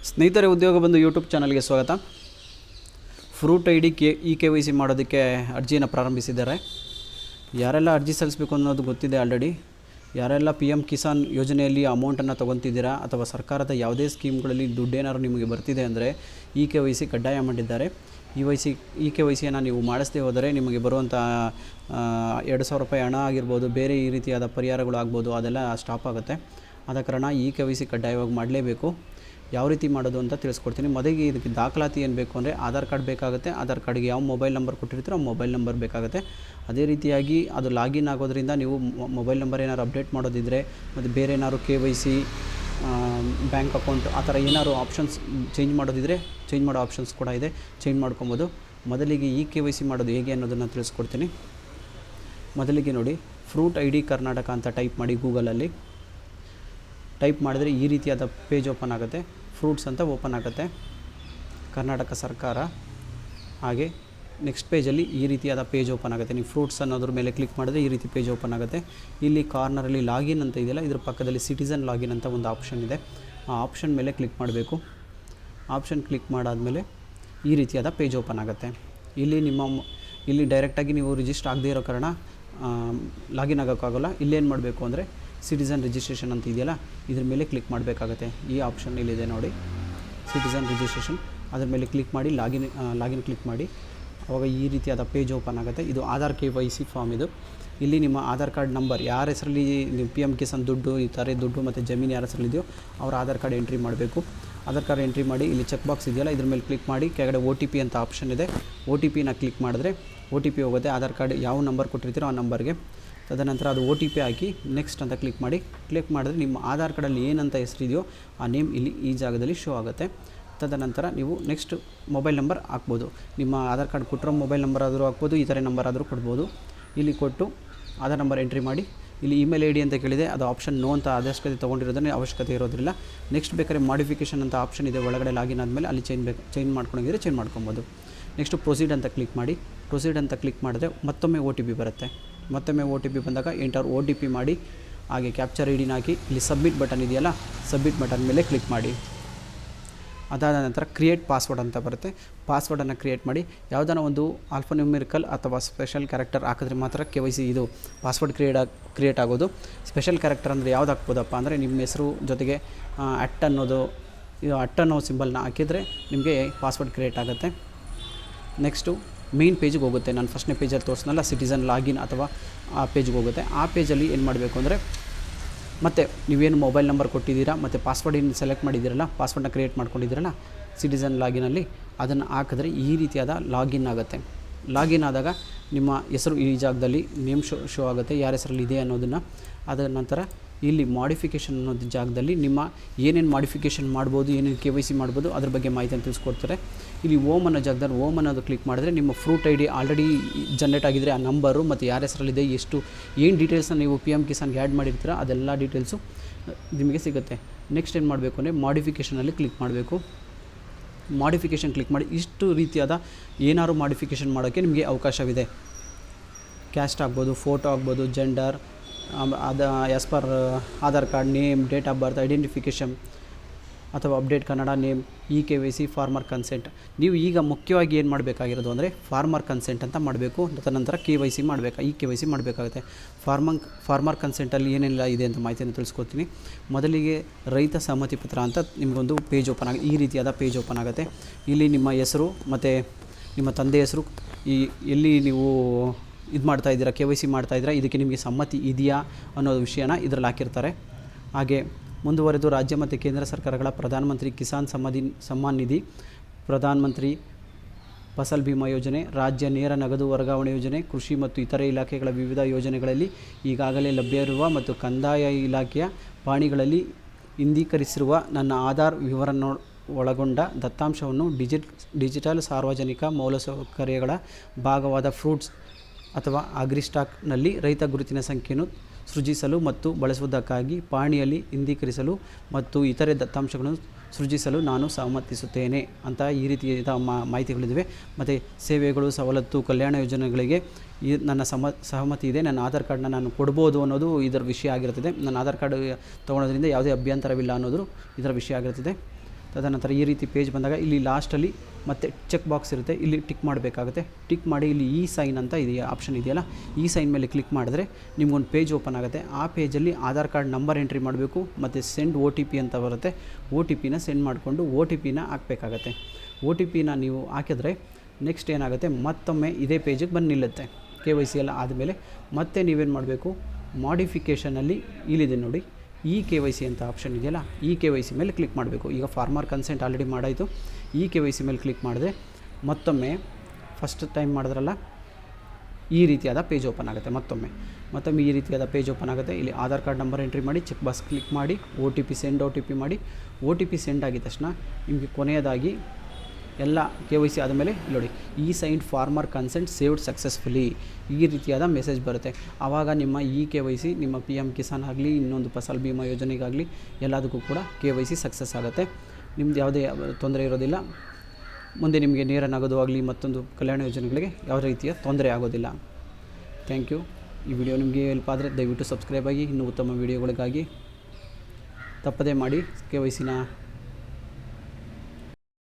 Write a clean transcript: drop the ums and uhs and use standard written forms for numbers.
ಸ್ನೇಹಿತರೆ, ಉದ್ಯೋಗ ಬಂಧು ಯೂಟ್ಯೂಬ್ ಚಾನಲ್ಗೆ ಸ್ವಾಗತ. ಫ್ರೂಟ್ ಐ ಡಿ KYC ಮಾಡೋದಕ್ಕೆ ಅರ್ಜಿಯನ್ನು ಪ್ರಾರಂಭಿಸಿದ್ದಾರೆ. ಯಾರೆಲ್ಲ ಅರ್ಜಿ ಸಲ್ಲಿಸಬೇಕು ಅನ್ನೋದು ಗೊತ್ತಿದೆ ಆಲ್ರೆಡಿ. ಯಾರೆಲ್ಲ PM ಕಿಸಾನ್ ಯೋಜನೆಯಲ್ಲಿ ಅಮೌಂಟನ್ನು ತೊಗೊತಿದ್ದೀರಾ ಅಥವಾ ಸರ್ಕಾರದ ಯಾವುದೇ ಸ್ಕೀಮ್ಗಳಲ್ಲಿ ದುಡ್ಡೇನಾದ್ರು ನಿಮಗೆ ಬರ್ತಿದೆ ಅಂದರೆ KYC ಕಡ್ಡಾಯ ಮಾಡಿದ್ದಾರೆ. KYCಯನ್ನು ನೀವು ಮಾಡಿಸದೇ ಹೋದರೆ ನಿಮಗೆ ಬರುವಂಥ 2,000 ರೂಪಾಯಿ ಹಣ ಆಗಿರ್ಬೋದು, ಬೇರೆ ಈ ರೀತಿಯಾದ ಪರಿಹಾರಗಳು ಆಗ್ಬೋದು, ಅದೆಲ್ಲ ಸ್ಟಾಪ್ ಆಗುತ್ತೆ. ಆದ ಕಾರಣ KYC ಕಡ್ಡಾಯವಾಗಿ ಮಾಡಲೇಬೇಕು. ಯಾವ ರೀತಿ ಮಾಡೋದು ಅಂತ ತಿಳಿಸ್ಕೊಡ್ತೀನಿ. ಮೊದಲಿಗೆ ಇದಕ್ಕೆ ದಾಖಲಾತಿ ಏನು ಬೇಕು ಅಂದರೆ ಆಧಾರ್ ಕಾರ್ಡ್ ಬೇಕಾಗುತ್ತೆ. ಆಧಾರ್ ಕಾರ್ಡ್ಗೆ ಯಾವ ಮೊಬೈಲ್ ನಂಬರ್ ಕೊಟ್ಟಿರ್ತೀರೋ ಆ ಮೊಬೈಲ್ ನಂಬರ್ ಬೇಕಾಗುತ್ತೆ. ಅದೇ ರೀತಿಯಾಗಿ ಅದು ಲಾಗಿನ್ ಆಗೋದ್ರಿಂದ ನೀವು ಮೊಬೈಲ್ ನಂಬರ್ ಏನಾದ್ರು ಅಪ್ಡೇಟ್ ಮಾಡೋದಿದ್ದರೆ ಮತ್ತು ಬೇರೆ ಏನಾದ್ರು KYC, ಬ್ಯಾಂಕ್ ಅಕೌಂಟ್ ಆ ಥರ ಏನಾದ್ರು ಆಪ್ಷನ್ಸ್ ಚೇಂಜ್ ಮಾಡೋದಿದ್ದರೆ ಚೇಂಜ್ ಮಾಡೋ ಆಪ್ಷನ್ಸ್ ಕೂಡ ಇದೆ, ಚೇಂಜ್ ಮಾಡ್ಕೊಬೋದು. ಮೊದಲಿಗೆ KYC ಮಾಡೋದು ಹೇಗೆ ಅನ್ನೋದನ್ನು ತಿಳಿಸ್ಕೊಡ್ತೀನಿ. ಮೊದಲಿಗೆ ನೋಡಿ, ಫ್ರೂಟ್ ID ಕರ್ನಾಟಕ ಅಂತ ಟೈಪ್ ಮಾಡಿ. ಗೂಗಲಲ್ಲಿ ಟೈಪ್ ಮಾಡಿದರೆ ಈ ರೀತಿಯಾದ ಪೇಜ್ ಓಪನ್ ಆಗುತ್ತೆ. ಫ್ರೂಟ್ಸ್ ಅಂತ ಓಪನ್ ಆಗುತ್ತೆ, ಕರ್ನಾಟಕ ಸರ್ಕಾರ. ಹಾಗೆ ನೆಕ್ಸ್ಟ್ ಪೇಜಲ್ಲಿ ಈ ರೀತಿಯಾದ ಪೇಜ್ ಓಪನ್ ಆಗುತ್ತೆ. ನೀವು ಫ್ರೂಟ್ಸ್ ಅನ್ನೋದ್ರ ಮೇಲೆ ಕ್ಲಿಕ್ ಮಾಡಿದ್ರೆ ಈ ರೀತಿ ಪೇಜ್ ಓಪನ್ ಆಗುತ್ತೆ. ಇಲ್ಲಿ ಕಾರ್ನರಲ್ಲಿ ಲಾಗಿನ್ ಅಂತ ಇದೆಯಲ್ಲ, ಇದ್ರ ಪಕ್ಕದಲ್ಲಿ ಸಿಟಿಸನ್ ಲಾಗಿನ್ ಅಂತ ಒಂದು ಆಪ್ಷನ್ ಇದೆ. ಆ ಆಪ್ಷನ್ ಮೇಲೆ ಕ್ಲಿಕ್ ಮಾಡಬೇಕು. ಆಪ್ಷನ್ ಕ್ಲಿಕ್ ಮಾಡಾದಮೇಲೆ ಈ ರೀತಿಯಾದ ಪೇಜ್ ಓಪನ್ ಆಗುತ್ತೆ. ಇಲ್ಲಿ ಡೈರೆಕ್ಟಾಗಿ ನೀವು ರಿಜಿಸ್ಟರ್ ಆಗದೇ ಇರೋ ಕಾರಣ ಲಾಗಿನ್ ಆಗೋಕ್ಕಾಗೋಲ್ಲ. ಇಲ್ಲೇನು ಮಾಡಬೇಕು ಅಂದರೆ ಸಿಟಿಸನ್ ರಿಜಿಸ್ಟ್ರೇಷನ್ ಅಂತ ಇದೆಯಲ್ಲ, ಇದ್ರ ಮೇಲೆ ಕ್ಲಿಕ್ ಮಾಡಬೇಕಾಗತ್ತೆ. ಈ ಆಪ್ಷನ್ ಇಲ್ಲಿದೆ ನೋಡಿ, ಸಿಟಿಸನ್ ರಿಜಿಸ್ಟ್ರೇಷನ್. ಅದ್ರ ಮೇಲೆ ಕ್ಲಿಕ್ ಮಾಡಿ ಲಾಗಿನ್ ಕ್ಲಿಕ್ ಮಾಡಿ. ಆವಾಗ ಈ ರೀತಿಯಾದ ಪೇಜ್ ಓಪನ್ ಆಗುತ್ತೆ. ಇದು ಆಧಾರ್ KYC ಫಾರ್ಮ್. ಇದು ಇಲ್ಲಿ ನಿಮ್ಮ ಆಧಾರ್ ಕಾರ್ಡ್ ನಂಬರ್, ಯಾರ ಹೆಸರಲ್ಲಿ ನೀವು PM ಕಿಸಾನ್ ದುಡ್ಡು, ಈ ಥರ ದುಡ್ಡು ಮತ್ತು ಜಮೀನು ಯಾರ ಹೆಸರಲ್ಲಿದೆಯೋ ಅವ್ರ ಆಧಾರ್ ಕಾರ್ಡ್ ಎಂಟ್ರಿ ಮಾಡಬೇಕು. ಆಧಾರ್ ಕಾರ್ಡ್ ಎಂಟ್ರಿ ಮಾಡಿ ಇಲ್ಲಿ ಚೆಕ್ ಬಾಕ್ಸ್ ಇದೆಯಲ್ಲ, ಇದ್ರ ಮೇಲೆ ಕ್ಲಿಕ್ ಮಾಡಿ. ಕೆಳಗಡೆ OTP ಅಂತ ಆಪ್ಷನ್ ಇದೆ. OTPನ ಕ್ಲಿಕ್ ಮಾಡಿದ್ರೆ OTP ಹೋಗುತ್ತೆ. ಆಧಾರ್ ಕಾರ್ಡ್ ಯಾವ ನಂಬರ್ ಕೊಟ್ಟಿರ್ತೀರೋ ಆ ನಂಬರ್ಗೆ. ತದನಂತರ ಅದು OTP ಹಾಕಿ ನೆಕ್ಸ್ಟ್ ಅಂತ ಕ್ಲಿಕ್ ಮಾಡಿ. ಕ್ಲಿಕ್ ಮಾಡಿದ್ರೆ ನಿಮ್ಮ ಆಧಾರ್ ಕಾರ್ಡಲ್ಲಿ ಏನಂತ ಹೆಸರಿದೆಯೋ ಆ ನೇಮ್ ಇಲ್ಲಿ ಈ ಜಾಗದಲ್ಲಿ ಶೋ ಆಗುತ್ತೆ. ತದನಂತರ ನೀವು ನೆಕ್ಸ್ಟ್ ಮೊಬೈಲ್ ನಂಬರ್ ಹಾಕ್ಬೋದು. ನಿಮ್ಮ ಆಧಾರ್ ಕಾರ್ಡ್ ಕೊಟ್ಟಿರೋ ಮೊಬೈಲ್ ನಂಬರ್ ಆದರೂ ಹಾಕ್ಬೋದು, ಈ ಥರ ನಂಬರ್ ಆದರೂ ಕೊಡ್ಬೋದು. ಇಲ್ಲಿ ಕೊಟ್ಟು ಆಧಾರ್ ನಂಬರ್ ಎಂಟ್ರಿ ಮಾಡಿ. ಇಲ್ಲಿ ಇಮೇಲ್ ID ಅಂತ ಕೇಳಿದೆ, ಅದು ಆಪ್ಷನ್ ನೋ ಅಂತ ಅವಶ್ಯಕತೆ ತೊಗೊಂಡಿರೋದನ್ನೇ ಅವಶ್ಯಕತೆ ಇರೋದ್ರಿಲ್ಲ. ನೆಕ್ಸ್ಟ್ ಬೇಕಾದ್ರೆ ಮಾಡಿಫಿಕೇಷನ್ ಅಂತ ಆಪ್ಷನ್ ಇದೆ ಒಳಗಡೆ. ಲಾಗಿನ್ ಆದಮೇಲೆ ಅಲ್ಲಿ ಚೇಂಜ್ ಮಾಡ್ಕೊಂಡಿದ್ರೆ ಚೇಂಜ್ ಮಾಡ್ಕೊಬೋದು. ನೆಕ್ಸ್ಟ್ ಪ್ರೊಸೀಡ್ ಅಂತ ಕ್ಲಿಕ್ ಮಾಡಿ. ಪ್ರೊಸೀಡ್ ಅಂತ ಕ್ಲಿಕ್ ಮಾಡಿದ್ರೆ ಮತ್ತೊಮ್ಮೆ OTP ಬರುತ್ತೆ. ಮತ್ತೊಮ್ಮೆ OTP ಬಂದಾಗ ಎಂಟರ್ OTP ಮಾಡಿ. ಹಾಗೆ ಕ್ಯಾಪ್ಚರ್ ID ಹಾಕಿ ಇಲ್ಲಿ ಸಬ್ಮಿಟ್ ಬಟನ್ ಇದೆಯಲ್ಲ, ಸಬ್ಮಿಟ್ ಬಟನ್ ಮೇಲೆ ಕ್ಲಿಕ್ ಮಾಡಿ. ಅದಾದ ನಂತರ ಕ್ರಿಯೇಟ್ ಪಾಸ್ವರ್ಡ್ ಅಂತ ಬರುತ್ತೆ. ಪಾಸ್ವರ್ಡನ್ನು ಕ್ರಿಯೇಟ್ ಮಾಡಿ. ಯಾವುದಾನ ಒಂದು ಆಲ್ಫಾನ್ಯೂಮೆರಿಕಲ್ ಅಥವಾ ಸ್ಪೆಷಲ್ ಕ್ಯಾರೆಕ್ಟರ್ ಹಾಕಿದ್ರೆ ಮಾತ್ರ KYC ಇದು ಪಾಸ್ವರ್ಡ್ ಕ್ರಿಯೇಟ್ ಆಗೋದು. ಸ್ಪೆಷಲ್ ಕ್ಯಾರೆಕ್ಟರ್ ಅಂದರೆ ಯಾವ್ದು ಹಾಕ್ಬೋದಪ್ಪ ಅಂದರೆ ನಿಮ್ಮ ಹೆಸರು ಜೊತೆಗೆ @ ಅನ್ನೋ ಸಿಂಬಲ್ನ ಹಾಕಿದರೆ ನಿಮಗೆ ಪಾಸ್ವರ್ಡ್ ಕ್ರಿಯೇಟ್ ಆಗುತ್ತೆ. ನೆಕ್ಸ್ಟು ಮೇನ್ ಪೇಜಿಗೆ ಹೋಗುತ್ತೆ. ನಾನು ಫಸ್ಟ್ನೇ ಪೇಜಲ್ಲಿ ತೋರಿಸ್ನಲ್ಲ, ಸಿಟಿಸನ್ ಲಾಗಿನ್ ಅಥವಾ ಆ ಪೇಜ್ಗೆ ಹೋಗುತ್ತೆ. ಆ ಪೇಜಲ್ಲಿ ಏನು ಮಾಡಬೇಕು ಅಂದರೆ ಮತ್ತೆ ನೀವೇನು ಮೊಬೈಲ್ ನಂಬರ್ ಕೊಟ್ಟಿದ್ದೀರಾ ಮತ್ತು ಪಾಸ್ವರ್ಡ್ ಏನು ಸೆಲೆಕ್ಟ್ ಮಾಡಿದ್ದೀರಲ್ಲ, ಪಾಸ್ವರ್ಡನ್ನ ಕ್ರಿಯೇಟ್ ಮಾಡ್ಕೊಂಡಿದ್ದೀರಲ್ಲ ಸಿಟಿಸನ್ ಲಾಗಿನಲ್ಲಿ, ಅದನ್ನು ಹಾಕಿದ್ರೆ ಈ ರೀತಿಯಾದ ಲಾಗಿನ್ ಆಗುತ್ತೆ. ಲಾಗಿನ್ ಆದಾಗ ನಿಮ್ಮ ಹೆಸರು ಈ ಜಾಗದಲ್ಲಿ ನೇಮ್ ಶೋ ಆಗುತ್ತೆ, ಯಾರ ಹೆಸರಲ್ಲಿ ಇದೆ ಅನ್ನೋದನ್ನು. ಅದರ ನಂತರ ಇಲ್ಲಿ ಮಾಡಿಫಿಕೇಷನ್ ಅನ್ನೋದು ಜಾಗದಲ್ಲಿ ನಿಮ್ಮ ಏನೇನು ಮಾಡಿಫಿಕೇಷನ್ ಮಾಡ್ಬೋದು, ಏನೇನು KYC ಮಾಡ್ಬೋದು ಅದ್ರ ಬಗ್ಗೆ ಮಾಹಿತಿಯನ್ನು ತಿಳಿಸ್ಕೊಡ್ತಾರೆ. ಇಲ್ಲಿ ಓಮ್ ಅನ್ನೋ ಜಾಗದಲ್ಲಿ ಓಮ್ ಅನ್ನೋದು ಕ್ಲಿಕ್ ಮಾಡಿದ್ರೆ ನಿಮ್ಮ ಫ್ರೂಟ್ ID ಆಲ್ರೆಡಿ ಜನ್ರೇಟ್ ಆಗಿದ್ದರೆ ಆ ನಂಬರು ಮತ್ತು ಯಾರ ಹೆಸರಲ್ಲಿದೆ, ಏನು ಡೀಟೇಲ್ಸ್ನ ನೀವು PM ಕಿಸಾನ್ಗೆ ಆ್ಯಡ್ ಮಾಡಿರ್ತೀರ ಅದೆಲ್ಲ ಡೀಟೇಲ್ಸು ನಿಮಗೆ ಸಿಗುತ್ತೆ. ನೆಕ್ಸ್ಟ್ ಏನು ಮಾಡಬೇಕು ಅಂದರೆ ಮಾಡಿಫಿಕೇಷನಲ್ಲಿ ಕ್ಲಿಕ್ ಮಾಡಬೇಕು. ಮಾಡಿಫಿಕೇಷನ್ ಕ್ಲಿಕ್ ಮಾಡಿ. ಇಷ್ಟು ರೀತಿಯಾದ ಏನಾದ್ರು ಮಾಡಿಫಿಕೇಷನ್ ಮಾಡೋಕ್ಕೆ ನಿಮಗೆ ಅವಕಾಶವಿದೆ. ಕ್ಯಾಸ್ಟ್ ಆಗ್ಬೋದು, ಫೋಟೋ ಆಗ್ಬೋದು, gender, as per Aadhaar card name, date of birth, identification ಅಥವಾ update Kannada name, KYC, farmer consent. ನೀವು ಈಗ ಮುಖ್ಯವಾಗಿ ಏನು ಮಾಡಬೇಕಾಗಿರೋದು ಅಂದರೆ ಫಾರ್ಮರ್ ಕನ್ಸೆಂಟ್ ಅಂತ ಮಾಡಬೇಕು. ತದನಂತರ KYC ಮಾಡಬೇಕಾಗುತ್ತೆ. ಫಾರ್ಮರ್ ಕನ್ಸೆಂಟಲ್ಲಿ ಏನೆಲ್ಲ ಇದೆ ಅಂತ ಮಾಹಿತಿಯನ್ನು ತಿಳಿಸ್ಕೊಡ್ತೀನಿ. ಮೊದಲಿಗೆ ರೈತ ಸಹಮತಿ ಪತ್ರ ಅಂತ ನಿಮಗೊಂದು ಪೇಜ್ ಓಪನ್ ಆಗುತ್ತೆ. ಈ ರೀತಿಯಾದ ಪೇಜ್ ಓಪನ್ ಆಗುತ್ತೆ. ಇಲ್ಲಿ ನಿಮ್ಮ ಹೆಸರು ಮತ್ತು ನಿಮ್ಮ ತಂದೆ ಹೆಸರು, ಎಲ್ಲಿ ನೀವು ಇದು ಮಾಡ್ತಾಯಿದ್ದೀರಾ, KYC ಮಾಡ್ತಾಯಿದ್ದೀರಾ, ಇದಕ್ಕೆ ನಿಮಗೆ ಸಮ್ಮತಿ ಇದೆಯಾ ಅನ್ನೋ ವಿಷಯನ ಇದರಲ್ಲಿ ಹಾಕಿರ್ತಾರೆ. ಹಾಗೆ ಮುಂದುವರೆದು ರಾಜ್ಯ ಮತ್ತು ಕೇಂದ್ರ ಸರ್ಕಾರಗಳ ಪ್ರಧಾನಮಂತ್ರಿ ಕಿಸಾನ್ ಸಮ್ಮಾನ್ ನಿಧಿ, ಪ್ರಧಾನಮಂತ್ರಿ ಫಸಲ್ ಬಿಮಾ ಯೋಜನೆ, ರಾಜ್ಯ ನೇರ ನಗದು ವರ್ಗಾವಣೆ ಯೋಜನೆ, ಕೃಷಿ ಮತ್ತು ಇತರೆ ಇಲಾಖೆಗಳ ವಿವಿಧ ಯೋಜನೆಗಳಲ್ಲಿ ಈಗಾಗಲೇ ಲಭ್ಯವಿರುವ ಮತ್ತು ಕಂದಾಯ ಇಲಾಖೆಯ ಪಾಣಿಗಳಲ್ಲಿ ಇಂದೀಕರಿಸಿರುವ ನನ್ನ ಆಧಾರ್ ವಿವರವನ್ನು ಒಳಗೊಂಡ ದತ್ತಾಂಶವನ್ನು ಡಿಜಿಟಲ್ ಸಾರ್ವಜನಿಕ ಮೂಲಸೌಕರ್ಯಗಳ ಭಾಗವಾದ ಫ್ರೂಟ್ಸ್ ಅಥವಾ ಅಗ್ರಿಸ್ಟಾಕ್ನಲ್ಲಿ ರೈತ ಗುರುತಿನ ಸಂಖ್ಯೆಯನ್ನು ಸೃಜಿಸಲು ಮತ್ತು ಬಳಸುವುದಕ್ಕಾಗಿ ಪಾಣಿಯಲ್ಲಿ ಇಂದೀಕರಿಸಲು ಮತ್ತು ಇತರೆ ದತ್ತಾಂಶಗಳನ್ನು ಸೃಜಿಸಲು ನಾನು ಸಮ್ಮತಿಸುತ್ತೇನೆ ಅಂತ ಈ ರೀತಿಯಾದ ಮಾಹಿತಿಗಳಿವೆ. ಮತ್ತು ಸೇವೆಗಳು, ಸವಲತ್ತು, ಕಲ್ಯಾಣ ಯೋಜನೆಗಳಿಗೆ ನನ್ನ ಸಹಮತಿ ಇದೆ, ನನ್ನ ಆಧಾರ್ ಕಾರ್ಡನ್ನ ನಾನು ಕೊಡ್ಬೋದು ಅನ್ನೋದು ಇದರ ವಿಷಯ ಆಗಿರುತ್ತದೆ. ನನ್ನ ಆಧಾರ್ ಕಾರ್ಡ್ ತೊಗೊಳೋದ್ರಿಂದ ಯಾವುದೇ ಅಭ್ಯಂತರವಿಲ್ಲ ಅನ್ನೋದು ಇದರ ವಿಷಯ ಆಗಿರುತ್ತದೆ. ತದನಂತರ ಈ ರೀತಿ ಪೇಜ್ ಬಂದಾಗ ಇಲ್ಲಿ ಲಾಸ್ಟಲ್ಲಿ ಮತ್ತೆ ಚೆಕ್ ಬಾಕ್ಸ್ ಇರುತ್ತೆ, ಇಲ್ಲಿ ಟಿಕ್ ಮಾಡಬೇಕಾಗುತ್ತೆ. ಟಿಕ್ ಮಾಡಿ ಇಲ್ಲಿ ಈ ಸೈನ್ ಅಂತ ಇದೆಯಾ ಆಪ್ಷನ್ ಇದೆಯಲ್ಲ, ಈ ಸೈನ್ ಮೇಲೆ ಕ್ಲಿಕ್ ಮಾಡಿದ್ರೆ ನಿಮ್ಗೊಂದು ಪೇಜ್ ಓಪನ್ ಆಗುತ್ತೆ. ಆ ಪೇಜಲ್ಲಿ ಆಧಾರ್ ಕಾರ್ಡ್ ನಂಬರ್ ಎಂಟ್ರಿ ಮಾಡಬೇಕು ಮತ್ತು ಸೆಂಡ್ OTP ಅಂತ ಬರುತ್ತೆ. OTPನ ಸೆಂಡ್ ಮಾಡಿಕೊಂಡು OTPನ ಹಾಕಬೇಕಾಗತ್ತೆ. OTPನ ನೀವು ಹಾಕಿದ್ರೆ ನೆಕ್ಸ್ಟ್ ಏನಾಗುತ್ತೆ, ಮತ್ತೊಮ್ಮೆ ಇದೇ ಪೇಜಿಗೆ ಬಂದು ನಿಲ್ಲುತ್ತೆ. KYC ಎಲ್ಲ ಆದಮೇಲೆ ಮತ್ತೆ ನೀವೇನು ಮಾಡಬೇಕು, ಮಾಡಿಫಿಕೇಷನಲ್ಲಿ ಇಲ್ಲಿದೆ ನೋಡಿ, KYC ಅಂತ ಆಪ್ಷನ್ ಇದೆಯಲ್ಲ, KYC ಮೇಲೆ ಕ್ಲಿಕ್ ಮಾಡಬೇಕು. ಈಗ ಫಾರ್ಮರ್ ಕನ್ಸೆಂಟ್ ಆಲ್ರೆಡಿ ಮಾಡಾಯಿತು. KYC ಮೇಲೆ ಕ್ಲಿಕ್ ಮಾಡಿದ್ರೆ ಮತ್ತೊಮ್ಮೆ ಫಸ್ಟ್ ಟೈಮ್ ಮಾಡಿದ್ರಲ್ಲ ಈ ರೀತಿಯಾದ ಪೇಜ್ ಓಪನ್ ಆಗುತ್ತೆ. ಮತ್ತೊಮ್ಮೆ ಈ ರೀತಿಯಾದ ಪೇಜ್ ಓಪನ್ ಆಗುತ್ತೆ. ಇಲ್ಲಿ ಆಧಾರ್ ಕಾರ್ಡ್ ನಂಬರ್ ಎಂಟ್ರಿ ಮಾಡಿ, ಚೆಕ್ ಬಾಕ್ಸ್ ಕ್ಲಿಕ್ ಮಾಡಿ, ಸೆಂಡ್ OTP ಮಾಡಿ. OTP ಸೆಂಡ್ ಆಗಿದ ತಕ್ಷಣ ನಿಮಗೆ ಕೊನೆಯದಾಗಿ ಎಲ್ಲ KYC ಆದಮೇಲೆ ನೋಡಿ, signed farmer consent saved successfully ಈ ರೀತಿಯಾದ ಮೆಸೇಜ್ ಬರುತ್ತೆ. ಆವಾಗ ನಿಮ್ಮ KYC ನಿಮ್ಮ PM ಕಿಸಾನ್ ಆಗಲಿ, ಇನ್ನೊಂದು ಫಸಲ್ ಬಿಮಾ ಯೋಜನೆಗಾಗಲಿ ಎಲ್ಲದಕ್ಕೂ ಕೂಡ KYC ಸಕ್ಸಸ್ ಆಗುತ್ತೆ. ನಿಮ್ದು ಯಾವುದೇ ತೊಂದರೆ ಇರೋದಿಲ್ಲ. ಮುಂದೆ ನಿಮಗೆ ನೇರ ನಗದು ಆಗಲಿ ಮತ್ತೊಂದು ಕಲ್ಯಾಣ ಯೋಜನೆಗಳಿಗೆ ಯಾವ ರೀತಿಯ ತೊಂದರೆ ಆಗೋದಿಲ್ಲ. Thank you. ಈ ವಿಡಿಯೋ ನಿಮಗೆ ಹೆಲ್ಪ್ ಆದರೆ ದಯವಿಟ್ಟು ಸಬ್ಸ್ಕ್ರೈಬ್ ಆಗಿ, ಇನ್ನೂ ಉತ್ತಮ ವಿಡಿಯೋಗಳಿಗಾಗಿ ತಪ್ಪದೇ ಮಾಡಿ KYCನ